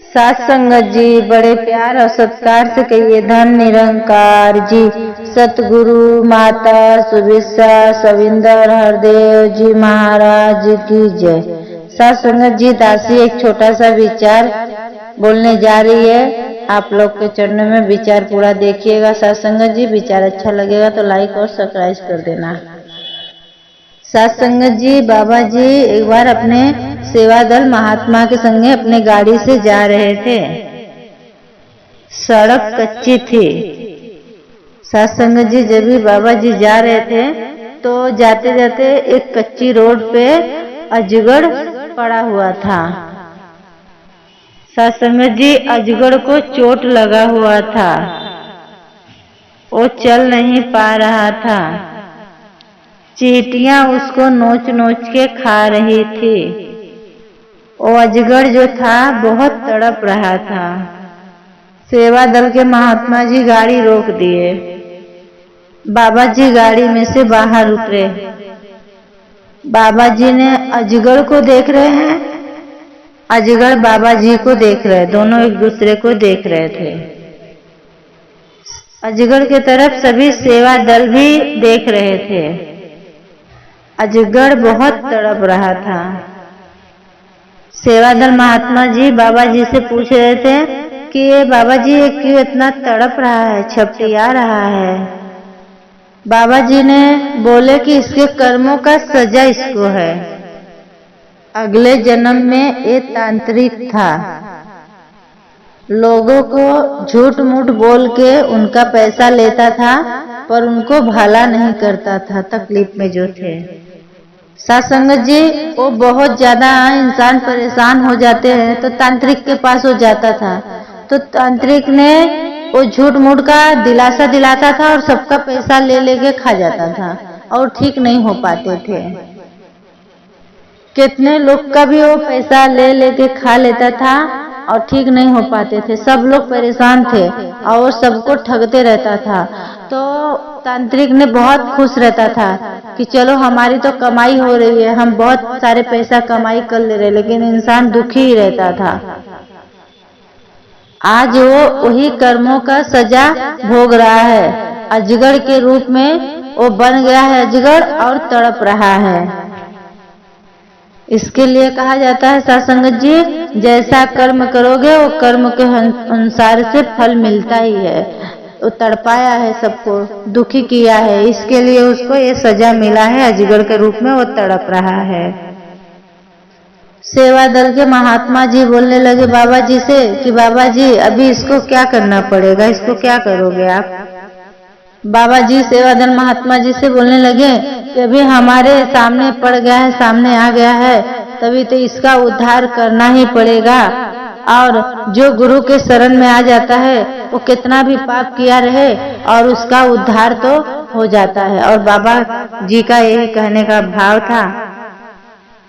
सात संगत जी बड़े प्यार और सत्कार से कहिए धन निरंकार जी। सतगुरु माता सुविशा सविंदर हरदेव जी महाराज की जय। सात संगत जी दासी एक छोटा सा विचार बोलने जा रही है, आप लोग के चरणों में विचार पूरा देखिएगा। सात संगत जी विचार अच्छा लगेगा तो लाइक और सब्सक्राइब कर देना। सात संगत जी बाबा जी एक बार अपने सेवा दल महात्मा के संगे अपने गाड़ी से जा रहे थे। सड़क कच्ची थी। सात संगत जी जब भी बाबा जी जा रहे थे तो जाते जाते एक कच्ची रोड पे अजगर पड़ा हुआ था। सात संगत जी अजगर को चोट लगा हुआ था, वो चल नहीं पा रहा था। चींटियां उसको नोच नोच के खा रही थी। वो अजगर जो था बहुत तड़प रहा था। सेवा दल के महात्मा जी गाड़ी रोक दिए। बाबा जी गाड़ी में से बाहर उतरे। बाबा जी ने अजगर को देख रहे हैं, अजगर बाबा जी को देख रहे, दोनों एक दूसरे को देख रहे थे। अजगर के तरफ सभी सेवा दल भी देख रहे थे। अजगर बहुत तड़प रहा था। सेवा दल महात्मा जी बाबा जी से पूछ रहे थे कि ये बाबा जी ये क्यों इतना तड़प रहा है, छपटिया रहा है। बाबा जी ने बोले कि इसके कर्मों का सजा इसको है। अगले जन्म में ये तांत्रिक था, लोगों को झूठ मूठ बोल के उनका पैसा लेता था पर उनको भला नहीं करता था, तकलीफ में जो थे। सात संगत जी वो बहुत ज्यादा इंसान परेशान हो जाते हैं तो तांत्रिक के पास हो जाता था, तो तांत्रिक ने वो झूठ मूठ का दिलासा दिलाता था और सबका पैसा ले लेके खा जाता था और ठीक नहीं हो पाते थे। कितने लोग का भी वो पैसा ले लेके खा लेता था और ठीक नहीं हो पाते थे, सब लोग परेशान थे और वो सबको ठगते रहता था। तो तांत्रिक ने बहुत खुश रहता था कि चलो हमारी तो कमाई हो रही है, हम बहुत सारे पैसा कमाई कर ले रहे, लेकिन इंसान दुखी ही रहता था। आज वो वही कर्मों का सजा भोग रहा है। अजगर के रूप में वो बन गया है अजगर और तड़प रहा है। इसके लिए कहा जाता है सात संगत जी जैसा कर्म करोगे वो कर्म के अनुसार से फल मिलता ही है। वो तड़पाया है, सबको दुखी किया है, इसके लिए उसको ये सजा मिला है, अजगर के रूप में वो तड़प रहा है। सेवा दल के महात्मा जी बोलने लगे बाबा जी से कि बाबा जी अभी इसको क्या करना पड़ेगा, इसको क्या करोगे आप। बाबा जी सेवा दल महात्मा जी से बोलने लगे कि अभी हमारे सामने पड़ गया है, सामने आ गया है, तभी तो इसका उद्धार करना ही पड़ेगा। और जो गुरु के शरण में आ जाता है वो कितना भी पाप किया रहे और उसका उद्धार तो हो जाता है। और बाबा जी का यही कहने का भाव था।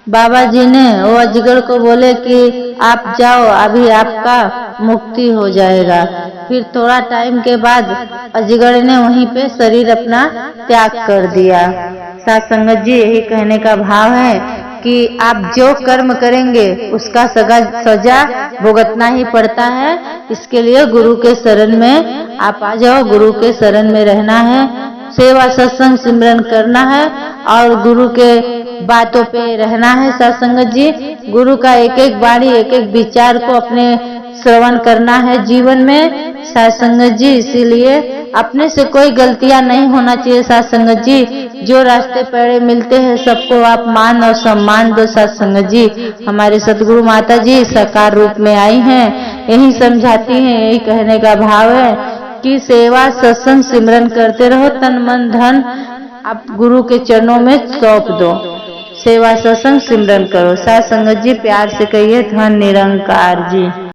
बाबा जी ने वो अजगर को बोले कि आप जाओ, अभी आपका मुक्ति हो जाएगा। फिर थोड़ा टाइम के बाद अजगर ने वहीं पे शरीर अपना त्याग कर दिया। सात संगत जी यही कहने का भाव है कि आप जो कर्म करेंगे उसका सजा भुगतना ही पड़ता है। इसके लिए गुरु के शरण में आप आ जाओ, गुरु के शरण में रहना है, सेवा सत्संग सिमरन करना है और गुरु के बातों पे रहना है। सात संगत जी गुरु का एक एक वाणी एक एक विचार को अपने श्रवण करना है जीवन में। सात संगत जी इसीलिए अपने से कोई गलतियां नहीं होना चाहिए। सात संगत जी जो रास्ते पड़े मिलते हैं सबको आप मान और सम्मान दो। सात संगत जी हमारे सतगुरु माता जी साकार रूप में आई हैं, यही समझाती हैं, यही कहने का भाव है कि सेवा सत्संग सिमरन करते रहो, तन मन धन आप गुरु के चरणों में सौंप दो, सेवा सत्संग सिमरन करो। सात संगत जी प्यार से कहिए धन निरंकार जी।